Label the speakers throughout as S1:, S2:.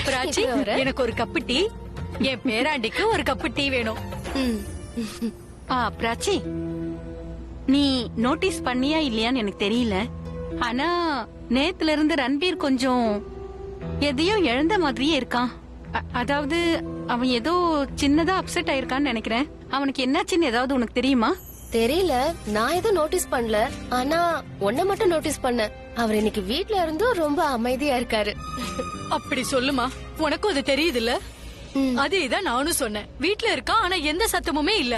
S1: பிராச்சி, எனக்கு ஒரு cup tea, என் பேராண்டிக்கு ஒரு கப்பு டீ வேணும். பிராச்சி, நீ நோட்டீஸ் பண்ணியா இல்லையான்னு எனக்கு தெரியல. ஆனா நேத்துல இருந்து ரன்பீர் கொஞ்சம் எதையோ இழந்த மாதிரியே இருக்கான். அதாவது அவன் ஏதோ சின்னதா அப்செட் ஆயிருக்கான்னு நினைக்கிறேன். அவனுக்கு என்னாச்சுன்னு ஏதாவது உனக்கு தெரியுமா?
S2: தெரியல, நான் எதுவும் நோட்டீஸ் பண்ணல. ஆனா ஒன்ன மட்டும் நோட்டீஸ் பண்ண, அவர் இன்னைக்கு வீட்ல இருந்தும் ரொம்ப அமைதியா இருக்காரு.
S1: அப்படி சொல்லுமா, உனக்கும் அது தெரியுதுல்ல? அதேதான் நானும் சொன்னேன். வீட்ல இருக்கான், ஆனா எந்த சத்தமுமே இல்ல.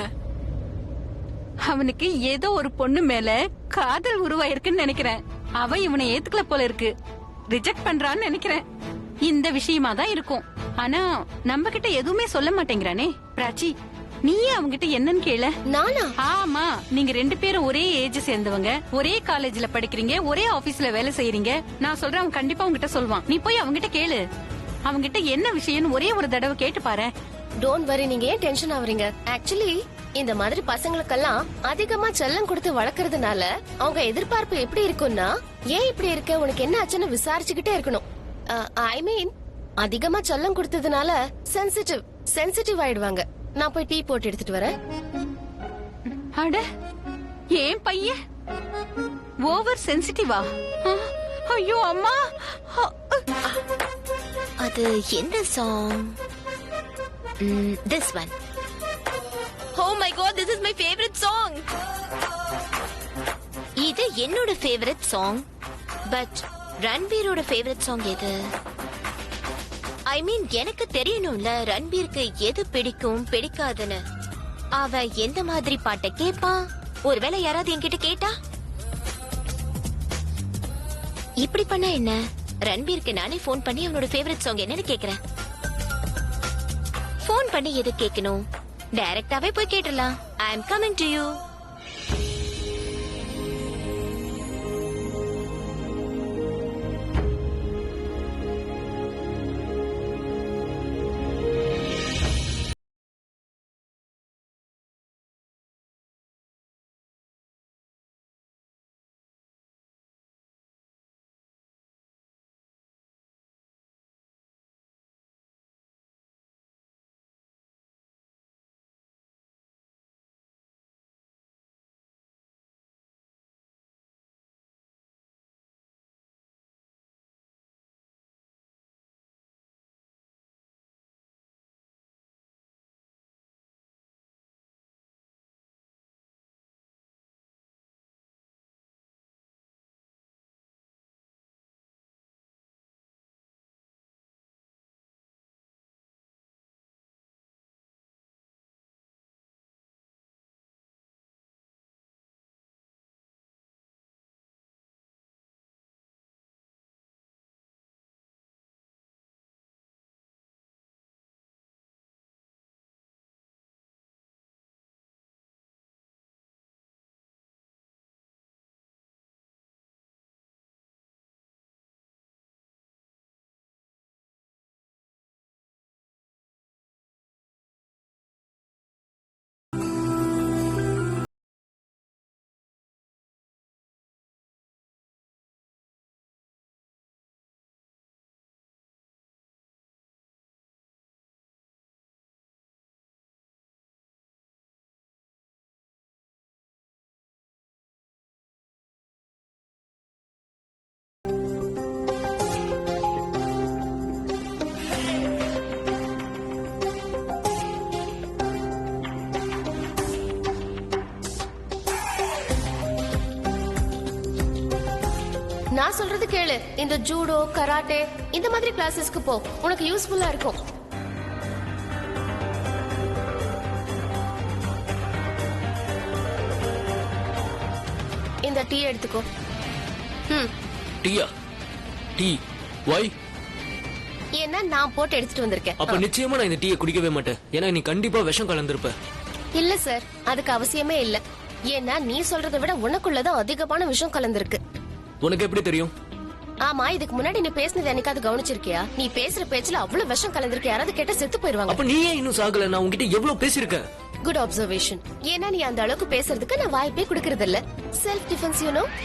S1: அவனுக்கு ஏதோ ஒரு பொண்ணு மேல காதல் உருவாயிருக்குன்னு நினைக்கிறேன். அவ இவனை ஏத்துக்கல போல இருக்கு, ரிஜெக்ட் பண்றான்னு நினைக்கிறேன். இந்த விஷயமா தான் இருக்கும். ஆனா நம்ம கிட்ட எதுவுமே சொல்ல மாட்டேங்கிறானே. பிராச்சி, நீயே அவங்கிட்ட என்னன்னு கேள.
S2: நானா?
S1: ஆமா, நீங்க 2 பேரும் ஒரே ஏஜ் சேர்ந்தவங்க, ஒரே காலேஜ்ல படிக்கிறீங்க, ஒரே ஆபீஸ்ல வேலை செய்யறீங்க. நான் சொல்றேன், அவன் கண்டிப்பா உங்ககிட்ட சொல்வான். நீ போய் அவங்கிட்ட கேளு. அவங்கிட்ட என்ன விஷயம்னு ஒரே ஒரு தடவை கேட்டு பாரு.
S2: டோன்ட் வரி, நீங்க ஏன் டென்ஷன் ஆவறீங்க? ஆக்சுவலி இந்த மாதிரி பசங்களுக்கெல்லாம் அதிகமா செல்லம் கொடுத்து வளர்க்கறதுனால அவங்க எதிர்பார்ப்பு எப்படி இருக்கும்னா, ஏன் இப்படி இருக்க, உனக்கு என்ன ஆச்சுன்னு விசாரிச்சுக்கிட்டே இருக்கணும். ஐ மீன், அதிகமா செல்லம் கொடுத்ததுனால சென்சிட்டிவ் ஆயிடுவாங்க. நான் போய் டீ போட்டு எடுத்துட்டு வரேன்.
S1: அட, ஏன் பையன் ஓவர் சென்சிட்டிவா? ஐயோ அம்மா.
S3: அது என்ன song? This one. Oh my god, this is my favorite song. இது என்னோட favorite song. But ரன்பீரோட favorite song எது? I mean, எனக்கு தெரியணும்ல ரன்பீருக்கு எது பிடிக்கும் பிடிக்காதுன்னு. அவ எந்த மாதிரி பாட்டை கேட்பான்? ஒருவேளை யாராவது என்கிட்ட கேட்டா? இப்படி பண்ணா என்ன? ரன்பீருக்கு நானே போன் பண்ணி அவனோட ஃபேவரட் சாங் என்னன்னு கேக்குறேன். போன் பண்ணி எது கேட்கணும்? டைரக்டாவே போய் கேட்டுடலாம். ஐ அம் கமிங் டு யூ.
S2: நான் சொல்றது கேளு. இந்த ஜூடோ, கராட்டே இந்த மாதிரி கிளாஸஸ்க்கு போ, உனக்கு யூஸ்ஃபுல்லா இருக்கும். இந்த டீ எடுத்துக்கோ.
S4: டீயா? டீ வை?
S2: ஏன்னா நான் போட்டு எடுத்துட்டு வந்திருக்கேன்.
S4: அப்ப நிச்சயமா நான் இந்த டீயை குடிக்கவே மாட்டேன். ஏன்னா நீ கண்டிப்பா விஷம் கலந்திருப்ப.
S2: இல்ல சார், அதுக்கு அவசியமே இல்ல. ஏன்னா நீ சொல்றதை விட உனக்குள்ளதான் அதிகமான விஷம் கலந்திருக்கு.
S4: உனக்கு எப்படி தெரியும்?
S2: ஆமா, இதுக்கு முன்னாடி நீ பேசுனது என்னைக்காவது கவனிச்சிருக்கியா? நீ பேசுற பேச்சுல அவ்வளவு விஷம் கலந்திருக்கு. யாராவது கேட்டா செத்து போயிருவாங்க.
S4: அப்ப நீ ஏன் இன்னும் சாகல? நான் உன்கிட்ட எவ்வளவு பேசிருக்கேன்.
S2: Good observation. ஏன்னா நீ அந்த அளவுக்கு பேசுறதுக்கு நான் வாய்ப்பே குடுக்கறது இல்ல. செல்ஃப் டிஃபென்ஸ்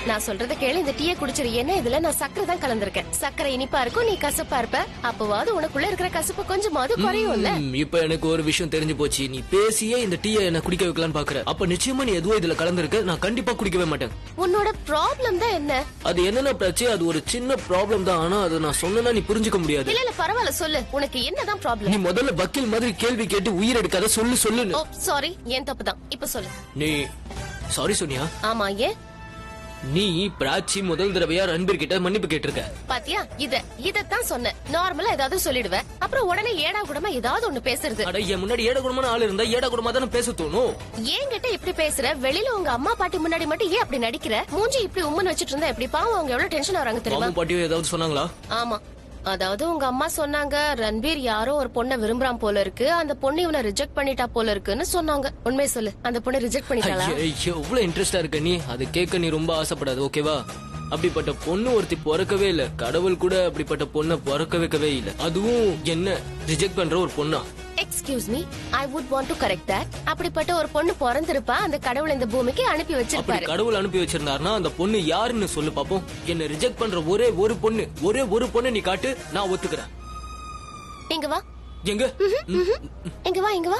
S2: நான் சொல்றத கேளு, இந்த டீயை குடிச்சிரு. என்ன இதுல நான் சக்கரை தான் கலந்திருக்கேன். சக்கரை இனிப்பா இருக்கும், நீ கசப்பா இருப்ப. அப்பவாவது உனக்குள்ள இருக்கிற கசப்பு கொஞ்சமாவது குறையும்ல.
S4: இப்ப எனக்கு ஒரு விஷயம் தெரிஞ்சு போச்சு. நீ பேசியே இந்த டீயை என்ன குடிக்க வைக்கலான்னு பாக்குற. அப்ப நிச்சயமா நீ எதுவும் இதுல கலந்துருக்க. நான் கண்டிப்பா குடிக்கவே மாட்டேன்.
S2: உன்னோட ப்ராப்ளம் தான் என்ன?
S4: அது என்னன்னா பிரச்சனை, அது ஒரு சின்ன ப்ராப்ளம் தான். ஆனா அதை நான் சொன்னா நீ புரிஞ்சுக்க முடியாது.
S2: இல்ல பரவாயில்ல, சொல்லு. உனக்கு என்னதான் ப்ராப்ளம்?
S4: நீ முதல்ல வக்கீல் மாதிரி கேள்வி கேட்டு உயிர் எடுக்காத. சொல்லு.
S2: ஓ சாரி, ஏன் தப்பு தான். இப்ப சொல்லு.
S4: நீ சாரி சோனியா.
S2: ஆமா, ஏன்?
S4: நீ பிராச்சி முதல் தடவையா ரன்பீர் கிட்ட மன்னிப்பு கேட்டிருக்க.
S2: பாத்தியா, இதத்தான் சொன்ன. நார்மலா ஏதாவது சொல்லிடுவேன், அப்புறம் உடனே ஏடா கூடமா ஏதாவது ஒண்ணு பேசுறது.
S4: அட, என் முன்னாடி ஏட குடமான ஆள் இருந்தா ஏட குடமா தானே பேச தோணும்.
S2: ஏன் கிட்ட இப்படி பேசுற? வெளியில உங்க அம்மா பாட்டி முன்னாடி மட்டும் ஏன் அப்படி நடிக்கிற? மூஞ்சி இப்படி உம்முன்னு வச்சிட்டு இருந்தா எப்படி? பாவம், அவங்க எவ்வளவு டென்ஷன் ஆறாங்க தெரியுமா?
S4: மாமா பாட்டியோ ஏதாவது சொன்னாங்களா?
S2: ஆமா, அதாவது உங்க அம்மா சொன்னாங்க, ரன்பீர் யாரோ ஒரு பொண்ணை விரும்புறான் போல இருக்கு, அந்த பொண்ணு இவனை ரிஜெக்ட் பண்ணிட்டா போல இருக்குன்னு சொன்னாங்க. உண்மையை சொல்லு, அந்த பொண்ணு ரிஜெக்ட் பண்ணிட்டாளா?
S4: எவ்வளவு இன்ட்ரெஸ்டா இருக்க நீ. அது கேட்க நீ ரொம்ப ஆசைப்படாது, ஓகேவா? அப்படிப்பட்ட பொண்ணு ஒருத்தி பிறக்கவே இல்ல. கடவுள் கூட அப்படிப்பட்ட பொண்ணை பிறக்க வைக்கவே இல்ல. அதுவும் என்ன ரிஜெக்ட் பண்ற ஒரு பொண்ணா?
S2: Excuse me, I would want to correct that. அப்படிப்பட்ட ஒரு பொண்ணு பிறந்திருப்பா, அந்த கடவுள் இந்த பூமிக்கு அனுப்பி வச்சிருப்பாரு.
S4: கடவுள் அனுப்பி வச்சிருந்தாருன்னா அந்த பொண்ணு யாருன்னு சொல்லு பாப்போம். என்ன ரிஜெக்ட் பண்ற ஒரே ஒரு பொண்ணு நீ காட்டு, நான் ஒத்துக்கிறேன்.
S2: இங்க வா.
S4: எங்க?
S2: இங்க வா.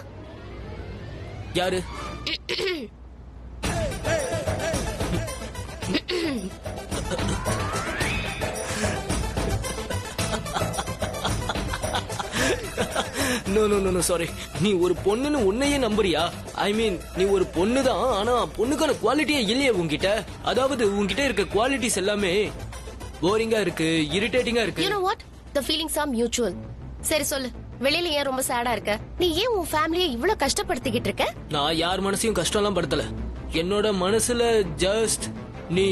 S4: யாரு? No sorry. நீ ஒரு பொண்ணுன்னு உன்னையே நம்புறியா? ஐ மீன், நீ ஒரு பொண்ணு தான், ஆனா பொண்ணுக்கான குவாலிட்டியே இல்லையே உன்கிட்ட. அதாவது உன்கிட்ட இருக்க குவாலிட்டிஸ் எல்லாமே போரிங்கா இருக்கு, இரிட்டேட்டிங்கா இருக்கு.
S2: You know what? The feelings are mutual. சரி சொல்லு, வெளியில ஏன் ரொம்ப சேடா இருக்க? நீ ஏன் உன் ஃபேமிலியை இவ்வளவு கஷ்டப்படுத்திக்கிட்டு இருக்க?
S4: நான் யார் மனசையும் கஷ்டம்லாம் படுத்தல. என்னோட மனசுல ஜஸ்ட் நீ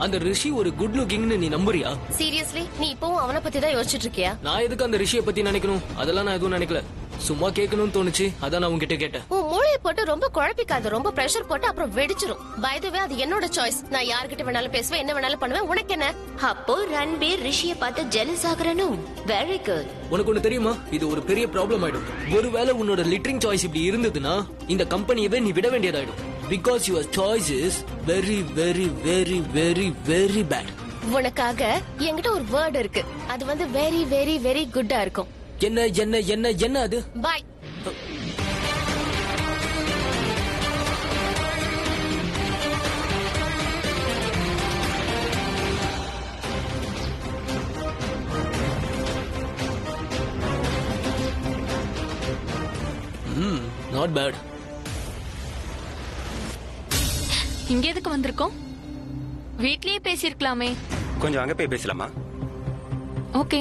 S4: அந்த ரிஷி ஒரு குட் லுக்கிங்னு நீ நம்புறியா?
S2: சீரியஸ்லி, நீ இப்பவும் அவனை பத்தி தான் யோசிச்சுட்டு இருக்கியா?
S4: நான் எதுக்கு அந்த ரிஷியை பத்தி நினைக்கணும்? அதெல்லாம் நான் எதுவும் நினைக்கல. சும்மா கேட்கணும்னு தோணுச்சு, அதான் நான் உன்கிட்ட கேட்டேன்.
S2: உன் மூளையை போட்டு ரொம்ப குழப்பிக்காத. ரொம்ப பிரஷர் போட்டு அப்புறம் வெடிச்சிரும். பை தி வே, அது என்னோட சாய்ஸ். நான் யார்கிட்ட வேணாலும் பேசுவேன், என்ன வேணாலும் பண்ணுவேன். உனக்கு என்ன?
S3: அப்போ ரன்பீர் ரிஷியை பார்த்து ஜெலஸ் ஆகுறனோ? Very good.
S4: உனக்கு ஒண்ணு தெரியுமா? இது ஒரு பெரிய ப்ராப்ளம் ஆயிடும். ஒருவேளை உன்னோட லிட்டரிங் சாய்ஸ் இப்படி இருந்ததுன்னா இந்த கம்பெனியவே நீ விட வேண்டியதாயிடும். Because your choice is very, very, very, very, very bad.
S2: உனக்காக என்கிட்ட ஒரு வேர்ட் இருக்கு. அது வந்து வெரி வெரி வெரி குட்டா இருக்கும்.
S4: என்ன அது?
S2: பாய்.
S4: Not bad.
S1: இங்க எதுக்கு வந்திருக்கோம்? வீட்லயே பேசிருக்கலாமே.
S5: கொஞ்சம் அங்க போய் பேசலாமா?
S1: ஓகே.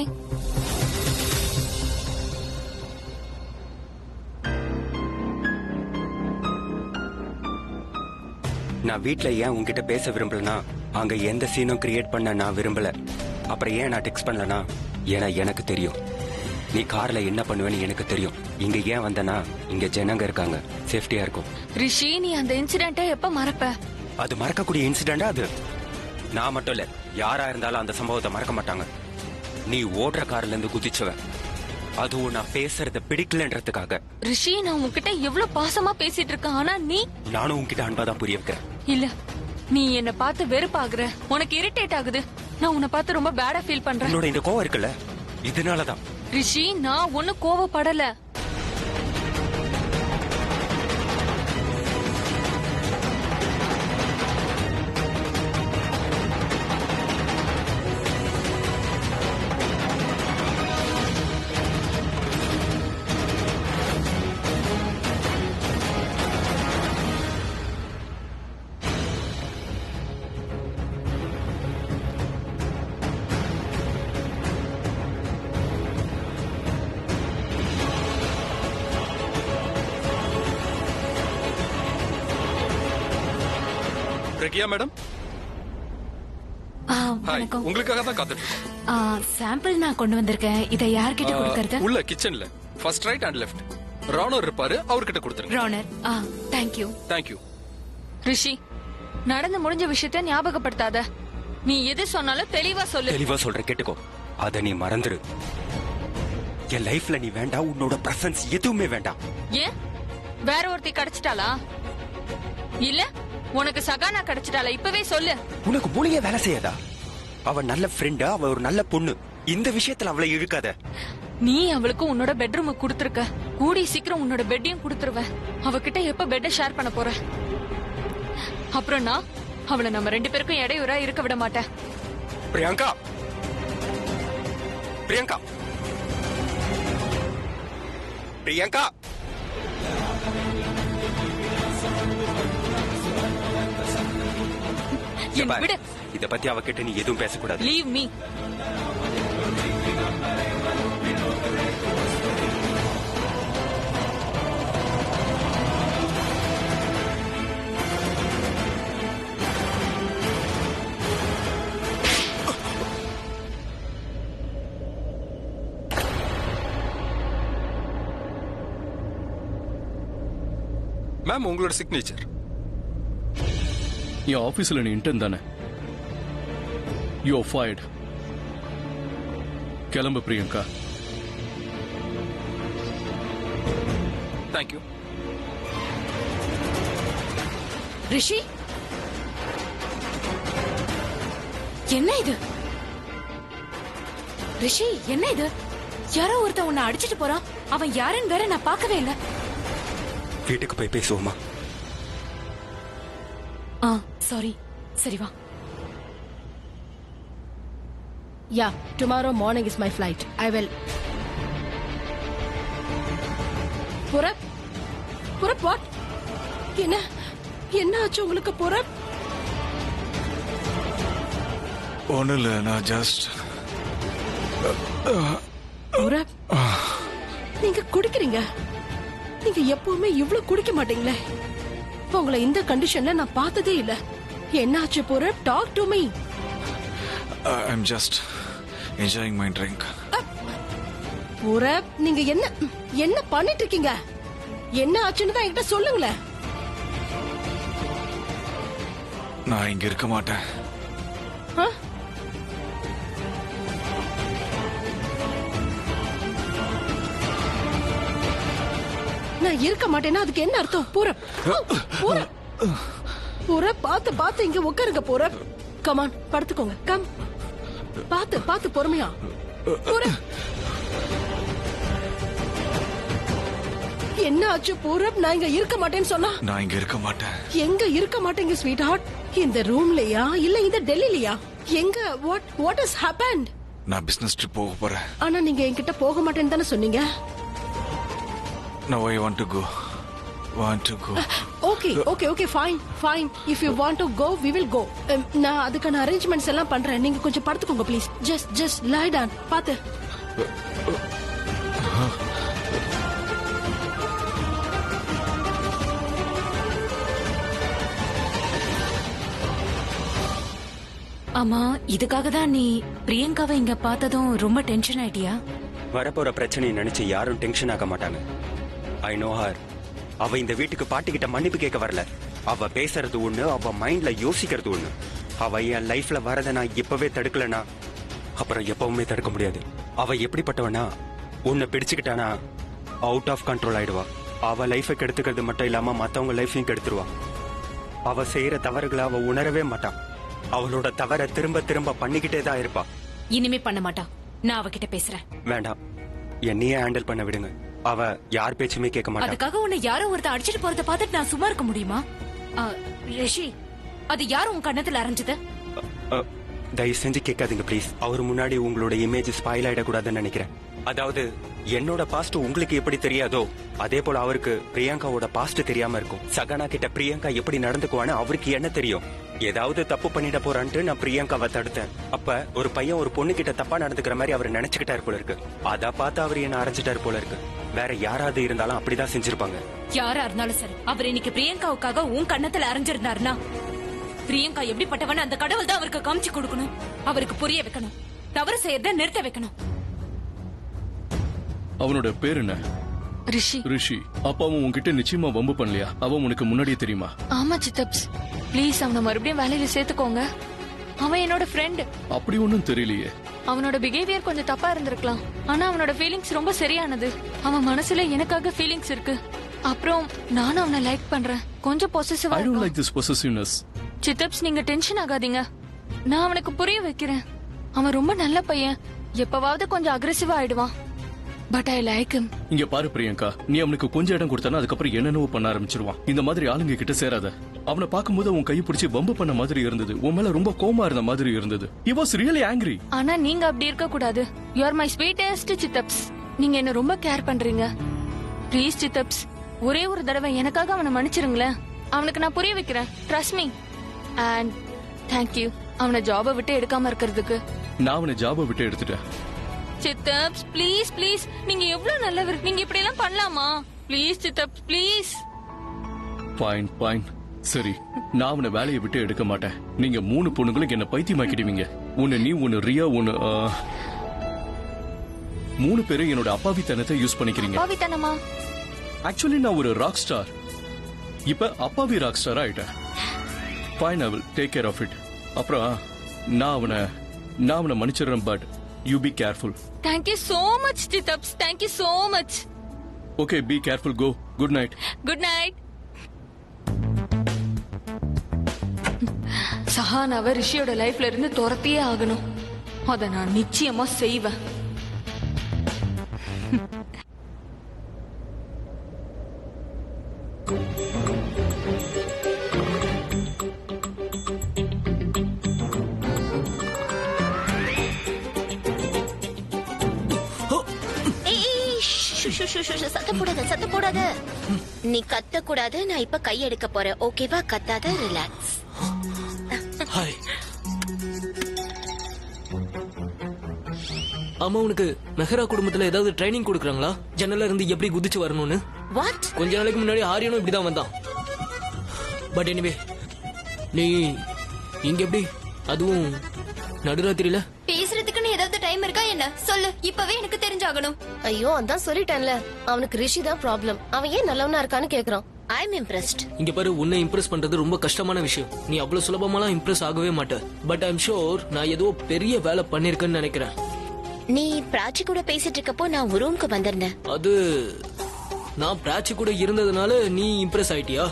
S5: நான் வீட்ல ஏன் உன்கிட்ட பேச விரும்பலனா, அங்க எந்த சீனும் கிரியேட் பண்ண நான் விரும்பல. அப்புறம் ஏன் நான் டெக்ஸ்ட் பண்ணலனா, ஏன்னா எனக்கு தெரியும் நீ கார்ல என்ன பண்ணுவேன்னு எனக்கு தெரியும். இங்க ஏன் வந்தனா, இங்க ஜனங்க இருக்காங்க, சேஃப்டியா இருக்கும்.
S1: ரிஷி, நீ அந்த இன்சிடென்ட்டை எப்ப மறப்ப?
S5: அது மறக்கக்கூடிய இன்சிடென்ட் அது. நான் மட்டும் இல்ல, யாரா இருந்தாலும் அந்த சம்பவத்தை மறக்க மாட்டாங்க. நீ ஓடுற கார்ல இருந்து குதிச்சவன், அதுவும் நான் பேசுறத பிடிக்கலன்றதுக்காக.
S1: ரிஷி, நான் உன்கிட்ட எவ்வளவு பாசமா பேசிட்டு இருக்கேன், ஆனா நீ.
S5: நானும் உன்கிட்ட அன்பாதான் புரிய வைக்கிறேன்.
S1: இல்ல, நீ என்ன பார்த்து வெறுப்பாகுற, உனக்கு இரிட்டேட் ஆகுது. நான் உன்னை பார்த்து ரொம்ப பேடா ஃபீல் பண்றேன்.
S5: என்னோட இந்த கோவம் இருக்குல்ல, இதனாலதான்.
S1: ரிஷி, நான் ஒன்னும் கோவப்படல.
S6: பிரகியா மேடம், ஹாய். உங்களுக்காக தான் காத்துட்டு இருக்கோம்.
S1: சாம்பிள் நான் கொண்டு வந்திருக்கேன். இதை யார்கிட்ட கொடுக்கறது?
S6: உள்ள கிச்சன்ல ஃபர்ஸ்ட் ரைட் அண்ட் லெஃப்ட் ரானர் இருப்பாரு, அவர்கிட்ட கொடுத்துருங்க.
S1: ரானர். தேங்க்யூ.
S6: தேங்க்யூ.
S1: ரிஷி, நடந்து முடிஞ்ச விஷயத்த ஞாபகப்படுத்தாத. நீ எது சொன்னாலும் தெளிவா சொல்லு.
S5: தெளிவா சொல்ற, கேட்டுக்கோ. அத நீ மறந்துரு. என் லைஃப்ல நீ வேண்டாம், உன்னோட பிரசன்ஸ் எதுவுமே வேண்டாம்.
S1: ஏன்? வேற ஒருத்தி கிடைச்சிட்டாளா? இல்ல
S7: உனக்கு சகானா கிடைச்சிட்டால இப்பவே சொல்லு.
S5: உனக்கு மூளையே வேலை செய்யாதா? அவ நல்ல ஃப்ரெண்டா, அவ ஒரு நல்ல பொண்ணு. இந்த விஷயத்துல அவளை இழுக்காத.
S7: நீ அவளுக்கு உன்னோட பெட்ரூம் கொடுத்துருக்க, கூடி சீக்கிரம் உன்னோட பெட்டையும் கொடுத்துருவ. அவகிட்ட எப்ப பெட்டை ஷேர் பண்ண போற? அப்புறம் நான் அவளை நம்ம 2 பேருக்கும் இடையூறா இருக்க விட மாட்டேன்.
S5: பிரியங்கா, பிரியங்கா, பிரியங்கா.
S7: என்னை விடு.
S5: இத பத்தி அவகிட்ட நீ எதுவும் பேசக்கூடாது.
S7: Leave me.
S6: மேம், உங்களோட சிக்னேச்சர்.
S8: என் ஆபீஸ்ல நீ இன்டர்ன் தானே? You are fired. கிளம்பு பிரியங்கா.
S6: தேங்க்யூ.
S1: ரிஷி, என்ன இது? ரிஷி, என்ன இது? யாரோ ஒருத்தன் உன்னை அடிச்சிட்டு போறான். அவன் யாருன்னு வேற நான் பார்க்கவே இல்ல.
S5: வீட்டுக்கு போய் பேசுவோமா?
S1: சாரி. சரி வா.
S2: Yeah, tomorrow morning is my flight. I will. Purab, Purab, what? என்ன ஆச்சு உங்களுக்கு புரப்?
S9: ஒன்னும் இல்ல, நான் ஜஸ்ட்.
S2: புரப், நீங்க குடிக்கிறீங்க. நீங்க எப்பவுமே இவ்ளோ குடிக்க மாட்டீங்களே. உங்களை இந்த கண்டிஷன்ல நான் பார்த்ததே இல்ல. என்ன ஆச்சு Purab? Talk to me.
S9: I'm just enjoying my drink.
S2: Purab, நீங்க என்ன பண்ணிட்டு இருக்கீங்க? என்ன ஆச்சுன்னு தான் என்கிட்ட சொல்லுங்களேன்.
S9: நான் இங்க இருக்க மாட்டேன்.
S2: நான் இருக்க மாட்டேன்னா அதுக்கு என்ன அர்த்தம்? பூரப், பூரப், பூரப், பார்த்து இங்க உட்காருங்க. பூரப், கமான், படுத்துக்கோங்க. கம், பார்த்து பொறுமையா. பூரப், என்ன ஆச்சு பூரப்? நான் இங்க இருக்க மாட்டேன்னு சொன்னா?
S9: நான் இங்க இருக்க மாட்டேன்.
S2: எங்க இருக்க மாட்டேங்க ஸ்வீட் ஹார்ட்? இந்த ரூம்லயா இல்ல இந்த டெல்லிலயா? எங்க? What has happened?
S9: நான் பிசினஸ் ட்ரிப் போக போறேன்.
S2: ஆனா நீங்க என்கிட்ட போக மாட்டேன்னு தானே சொன்னீங்க?
S9: Now I want to go.
S2: Okay, fine. If you want to go, we will go. நான் அதுக்கான அரேஞ்ச்மெண்ட்ஸ் எல்லாம் பண்றேன். நீங்க கொஞ்சம் படுத்துக்கோங்க ப்ளீஸ். Just lie down. பாத்து.
S1: ஆமா, இதுக்காக தான் நீ பிரியங்காவை இங்க பார்த்ததும் ரொம்ப டென்ஷன் ஆயிட்டியா?
S5: வரப்போற பிரச்சனையை நினைச்சு யாரும் டென்ஷன் ஆக மாட்டாங்க. I know her. அவ இந்த வீட்டுக்கு பாட்டிக்கிட்ட மன்னிப்பு கேட்க வரல. அவ பேசுறது ஒண்ணு, அவ மைண்ட்ல யோசிக்கிறது ஒண்ணு. அவ என் லைஃப்ல வரத நான் இப்பவே தடுக்கலனா அப்புறம் எப்பவுமே தடுக்க முடியாது. அவ எப்படிப்பட்டவனா, உன்னை பிடிச்சுக்கிட்டானா அவுட் ஆஃப் கண்ட்ரோல் ஆயிடுவா. அவ லைஃபை கெடுத்துக்கிறது மட்டும் இல்லாம மத்தவங்க லைஃபையும் கெடுத்துருவா. அவ செய்யற தவறுகளை அவ உணரவே மாட்டான். அவளோட தவற திரும்ப பண்ணிக்கிட்டே தான் இருப்பா.
S1: இனிமே பண்ண மாட்டா. நான் அவகிட்ட பேசுறேன்.
S5: வேண்டாம், என்னையே ஹேண்டில் பண்ண விடுங்க. அவ யார் பேச்சுமே கேட்க மாட்டா.
S1: அதுக்காக உன்னை யாரோ ஒருத்த அடிச்சிட்டு போறத பார்த்துட்டு நான் சும்மா இருக்க முடியுமா? ரிஷி, அது யாரும் உன் கண்ணத்துல அரைஞ்சது?
S5: தயவு செஞ்சு கேட்காதீங்க ப்ளீஸ். அவர் முன்னாடி உங்களோட இமேஜ் ஸ்பாயில் ஆயிடக்கூடாதுன்னு நினைக்கிறேன். அதாவது என்னோட பாஸ்ட் உங்களுக்கு எப்படி தெரியாதோ அதே போல அவருக்கு பிரியங்காவோட பாஸ்ட் தெரியாம இருக்கும். சகானா கிட்ட பிரியங்கா எப்படி நடந்துக்குவான்னு அவருக்கு என்ன தெரியும்? ஏதாவது தப்பு பண்ணிட போறான்ட்டு நான் பிரியங்காவை தடுத்தேன். அப்ப ஒரு பையன் ஒரு பொண்ணு கிட்ட தப்பா நடந்துக்கிற மாதிரி அவர் நினைச்சுக்கிட்டாரு போல இருக்கு. அத பார்த்து அவர் என்ன அரைஞ்சிட்டாரு போல இருக்கு. வேற யாராவது இருந்தாலும் அப்படிதான் செஞ்சிருப்பாங்க.
S1: யாரா இருந்தாலும் சரி, அவர் இன்னைக்கு பிரியங்காவுக்காக உன் கண்ணத்துல அரைஞ்சிருந்தாருன்னா பிரியங்கா எப்படிப்பட்டவன் அந்த கடவுள் தான் அவருக்கு காமிச்சு கொடுக்கணும். அவருக்கு புரிய வைக்கணும். தவறு செய்யறத நிறுத்த வைக்கணும்.
S8: அவனோட பேர் என்ன?
S7: ரிஷி.
S8: ரிஷி. அப்ப அவன் உன்கிட்ட நிச்சயமா வம்பு பண்ணலையா? அவன் உனக்கு முன்னாடியே தெரியுமா?
S7: ஆமா சித்தப்ஸ், ப்ளீஸ் அவனை மறுபடியும் வேலையில சேர்த்துக்கோங்க. அவன் என்னோட ஃப்ரெண்ட்.
S8: அப்படி ஒன்னும் தெரியலையே.
S7: அவனோட பிஹேவியர் கொஞ்சம் தப்பா இருந்திருக்கலாம், ஆனா அவனோட ஃபீலிங்ஸ் ரொம்ப சரியானது. அவன் மனசுல எனக்காக ஃபீலிங்ஸ் இருக்கு. அப்புறம் நானும் அவனை லைக் பண்றேன். கொஞ்சம் பொசசிவா
S8: ஐ டோன்ட்
S7: இருக்கான்.
S8: Like this possessiveness.
S7: சித்தப்ஸ், நீங்க டென்ஷன் ஆகாதீங்க. நான் அவனுக்கு புரிய வைக்கிறேன். அவன் ரொம்ப நல்ல பையன். எப்பவாவது கொஞ்சம் அக்ரெசிவா ஆயிடுவான். But I like him.
S8: இங்க பாரு பிரியங்கா, நீ அவனுக்கு கொஞ்சம் இடம் கொடுத்தானா அதுக்கப்புறம் என்னென்னவோ பண்ண ஆரம்பிச்சிருவான். இந்த மாதிரி ஆளுங்க கிட்ட சேராத. அவனை பார்க்கும்போது உன் கையை பிடிச்சி பம்பு பண்ண மாதிரி இருந்தது. உன் மேல ரொம்ப கோமா இருந்த மாதிரி இருந்தது. He was really angry.
S7: ஆனா நீங்க அப்படி இருக்க கூடாது. யூ ஆர் மை ஸ்வீட்டஸ்ட் சித்தப்ஸ். நீங்க என்ன ரொம்ப கேர் பண்றீங்க. ப்ளீஸ் சித்தப்ஸ், ஒரே ஒரு தடவை எனக்காக அவனை மன்னிச்சிருங்களேன். அவனுக்கு நான் புரிய வைக்கிறேன். Trust me. அண்ட் தேங்க்யூ அவனை ஜாபை விட்டு எடுக்காம இருக்கிறதுக்கு.
S8: நான் அவனை ஜாபை விட்டு எடுத்துட்டேன்.
S7: சித்தப்ஸ் ப்ளீஸ் ப்ளீஸ், நீங்க எவ்வளவு நல்லவர். நீங்க இப்படி எல்லாம் பண்ணலாமா? Please சித்தப்ஸ் please.
S8: ஃபைன் சரி, நான் அவனை வேலையை விட்டு எடுக்க மாட்டேன். நீங்க 3 பொண்ணுங்களுக்கு என்ன பைத்தியமாக்கிடுவீங்க. ஒன்னு நீ, ஒன்னு ரியா, ஒன்னு 3 பேரும் என்னோட அப்பாவித்தனத்தை யூஸ் பண்ணிக்கிறீங்க.
S7: பாவித்தனமா?
S8: ஆக்சுவலி நான் ஒரு ராக் ஸ்டார். இப்ப அப்பாவி ராக் ஸ்டார் ஆயிட்டேன். Fine, I will take care of it. அப்புறம் நான் அவனை மன்னிச்சிடுறேன். But you be careful.
S7: Thank you so much சித்தப்ஸ். Thank you so much.
S8: Okay, be careful. Go. Good night.
S7: Good night. சஹானாவை ரிஷியோட லைஃப்ல இருந்து துரத்தியே ஆகணும். அதை நான் நிச்சயமா செய்வேன்.
S3: சத்தம் போடாத. நீ கத்த கூடாது. நான் இப்ப கை எடுக்க போறேன். ஓகேவா? கத்தாத, ரிலாக்ஸ்.
S4: ஹாய். அம்மா, உனக்கு மெஹரா குடும்பத்துல ஏதாவது ட்ரைனிங் கொடுக்கறாங்களா? ஜன்னல்ல இருந்து எப்படி குதிச்சு வரணும்னு?
S3: வாட்?
S4: கொஞ்ச நாளைக்கு முன்னாடி ஆரியனும் இப்படிதான் வந்தான். பட் எனிவே, நீ இங்க எப்படி, அதுவும் நடுராத்திரியில?
S10: பேசுறதுக்குன்னு ஏதாவது டைம் இருக்கா என்ன? சொல்லு, இப்பவே எனக்கு தெரிஞ்சாகணும்.
S2: ஐயோ, அதான் சொல்லிட்டேன்ல, அவனுக்கு ரிஷி தான் ப்ராப்ளம். அவன் ஏன் நல்லவனா இருக்கான்னு கேக்குறான்.
S3: ஐ அம் இம்ப்ரெஸ்ட்.
S4: இங்க பாரு, உன்னை இம்ப்ரெஸ் பண்றது ரொம்ப கஷ்டமான விஷயம். நீ அவ்வளவு சுலபமாலாம் இம்ப்ரெஸ் ஆகவே மாட்ட. பட் ஐ அம் ஷூர் நான் ஏதோ பெரிய வேலை பண்ணிருக்கேன்னு நினைக்கிறேன்.
S3: நீ பிராச்சி கூட பேசிட்டு இருக்கப்போ நான் ஒரு ரூம்க்கு வந்திருந்தேன்.
S4: அது நான் பிராச்சி கூட இருந்ததுனால நீ இம்ப்ரெஸ் ஆயிட்டியா?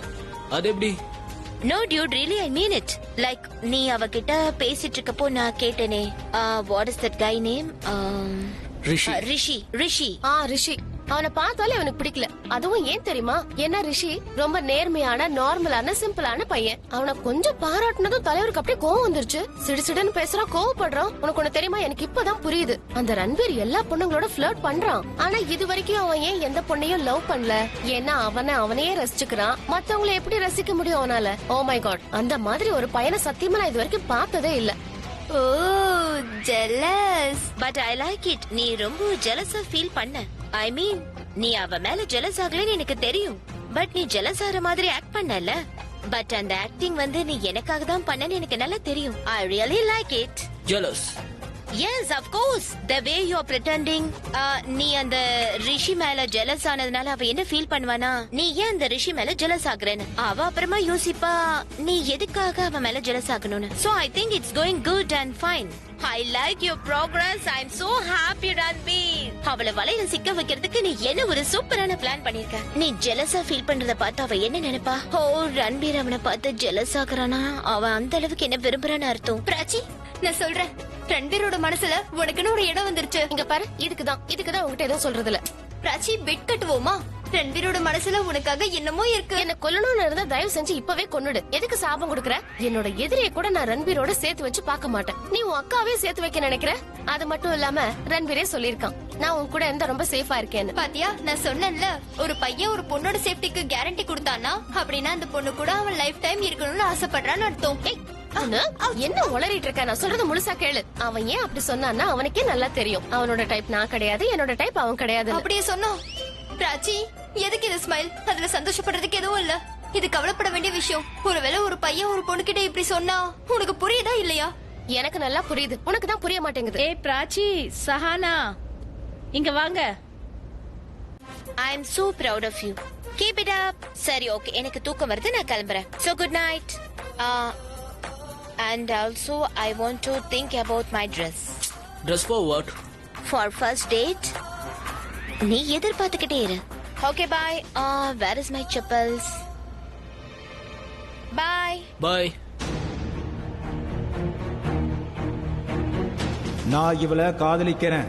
S4: அது எப்படி?
S3: No dude, really I mean it. Like நீ அவகிட்ட பேசிட்டு இருக்கப்போ நான் கேட்டேனே, what is that guy name?
S4: ரிஷி.
S3: ரிஷி.
S2: ரிஷி. அவனை பார்த்தாலே அவனுக்கு பிடிக்கல. அதுவும் ஏன் தெரியுமா? ஏன்னா ரிஷி ரொம்ப நேர்மையான, நார்மலான, சிம்பிளான பையன். அவனை கொஞ்சம் பாராட்டினதும் தலைவருக்கு அப்படியே கோவம் வந்துருச்சு. சிடுசிடுன்னு பேசுறான், கோவப்படுறான். உனக்கு ஒண்ணு தெரியுமா? எனக்கு இப்பதான் புரியுது. அந்த ரன்வீர் எல்லா பொண்ணுங்களோட ஃபிளர்ட் பண்றான். ஆனா இது வரைக்கும் அவன் ஏன் எந்த பொண்ணையும் லவ் பண்ணல? ஏன்னா அவனையே ரசிச்சுக்கிறான். மத்தவங்களை எப்படி ரசிக்க முடியும் அவனால? ஓ மை காட், அந்த மாதிரி ஒரு பையனை சத்தியமா நான் இது வரைக்கும் பார்த்ததே இல்ல.
S3: ஓ, jealous. But I like it. நீ ரொம்ப jealous-ஆ ஃபீல் பண்ண. I mean, நீ அவ மேல jealous ஆகலன்னு எனக்கு தெரியும். பட் நீ jealous ஆற மாதிரி ஆக்ட் பண்ணல. பட் அந்த ஆக்டிங் வந்து நீ எனக்காக தான் பண்ணன்னு எனக்கு நல்லா தெரியும். I really like it.
S4: Jealous.
S3: Yes, of course. The way you are pretending. நீ அந்த ரிஷி மேல jealous ஆனதுனால அவ என்ன ஃபீல் பண்ணுவானா? நீ ஏன் அந்த ரிஷி மேல jealous ஆகுறேன்னு அவ அப்புறமா யோசிப்பா நீ எதுக்காக அவ மேல jealous ஆகணும்னு. So I think it's going good and fine. I like your progress. I'm so happy, Ranveer. அவளை வலையில சிக்க வைக்கிறதுக்கு நீ என்ன ஒரு சூப்பரான பிளான் பண்ணிருக்க. நீ ஜெலஸா ஃபீல் பண்றத பார்த்து அவ என்ன நினைப்பா? ஓ, ரன்பீர் அவனை பார்த்து ஜெலஸ் ஆகுறானா? அவன் அந்த அளவுக்கு என்ன விரும்புறான்னு அர்த்தம்.
S10: பிராச்சி, நான் சொல்றேன், ரன்பீரோட மனசுல உனக்குன்னு ஒரு இடம் வந்துருச்சு.
S2: இங்க பாரு, இதுக்குதான் உங்ககிட்ட எதுவும் சொல்றது இல்ல.
S10: பிராச்சி, பெட் கட்டுவோமா? ரன்பீரோட மனசுல உனக்காக என்னமோ இருக்கு.
S2: என்ன கொல்லணும்னு இருந்தா தயவு செஞ்சு இப்பவே கொன்னுடு. எதுக்கு சாபம் கொடுக்கற? என்னோட எதிரியை கூட நான் ரன்பீரோட சேர்த்து வச்சு பார்க்க மாட்டேன். நீ உன் அக்காவே சேர்த்து வைக்க நினைக்கிற? அது மட்டும் இல்லாம ரன்பீரே சொல்லிருக்கான், நான் உன் கூட எந்த ரொம்ப சேஃபா இருக்கேன்னு.
S10: பாத்தியா, நான் சொன்னேன்ல, ஒரு பையன் ஒரு பொண்ணோட சேஃப்டிக்கு கேரண்டி கொடுத்தானா அப்படின்னா அந்த பொண்ணு கூட அவன் லைஃப் டைம் இருக்கணும்னு ஆசைப்படுறான்னு அர்த்தம்.
S2: என்ன உளறிட்டு இருக்க? நான் சொல்றது முழுசா கேளு. அவன் ஏன் அப்படி சொன்னான்னா அவனுக்கே நல்லா தெரியும். அவனோட டைப் நான் கிடையாது, என்னோட டைப் அவன் கிடையாது.
S10: அப்படியே சொன்னோம். பிராச்சி, எதுக்கு இது ஸ்மைல்? அதுல சந்தோஷப்படுறதுக்கு எதுவும் இல்ல. இது கவலைப்பட வேண்டிய விஷயம். ஒருவேளை ஒரு பையன் ஒரு பொண்ணு கிட்ட இப்படி சொன்னா உனக்கு புரியுதா இல்லையா?
S2: எனக்கு நல்லா புரியுது, உனக்கு தான் புரிய மாட்டேங்குது.
S11: ஏய் பிராச்சி, சஹானா இங்க வாங்க.
S3: I am so proud of you. Keep it up. சரி, ஓகே, எனக்கு தூக்கம் வருது, நான் கிளம்புறேன். So good night. And also I want to think about my dress.
S4: Dress for what?
S3: For first date. நீ எதிர்பார்த்துக்கிட்டே இரு. Okay bye. Where is my chappals? Bye.
S4: Bye.
S12: நான் இவளை காதலிக்கிறேன்,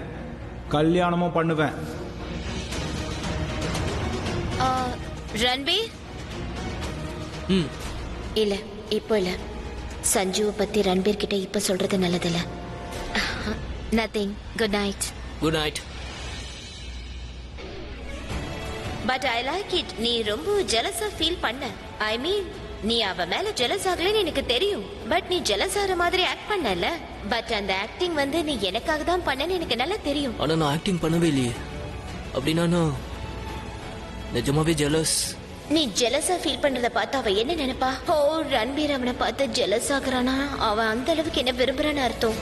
S12: கல்யாணமும் பண்ணுவேன்.
S3: ரன்பீர்?
S4: ம்.
S3: இல்ல, இப்போ இல்ல. சஞ்சுவை பத்தி ரன்பீர் கிட்ட இப்ப சொல்றது நல்லதில்ல. Nothing. Good night.
S4: Good night.
S3: But I like it. நீ ரொம்ப ஜெலஸா ஃபீல் பண்ண. ஐ மீன், நீ அவ மேல ஜெலஸ் ஆகலன்னு எனக்கு தெரியும். பட் நீ ஜெலஸ் ஆகிற மாதிரி ஆக்ட் பண்ணல. பட் அந்த ஆக்டிங் வந்து நீ எனக்காக தான் பண்ணன்னு எனக்கு நல்லா தெரியும்.
S4: ஆனா நான் ஆக்டிங் பண்ணவே இல்லையே. அப்படின்னா நான் நிஜமாவே ஜெலஸ்.
S3: நீ ஜெலஸா ஃபீல் பண்றத பார்த்து அவ என்ன நினைப்பா? ஓ, ரன்பீர் அவனை பார்த்து ஜெலஸ் ஆகுறானா? அவன் அந்த அளவுக்கு என்ன விரும்புறான்னு அர்த்தம்.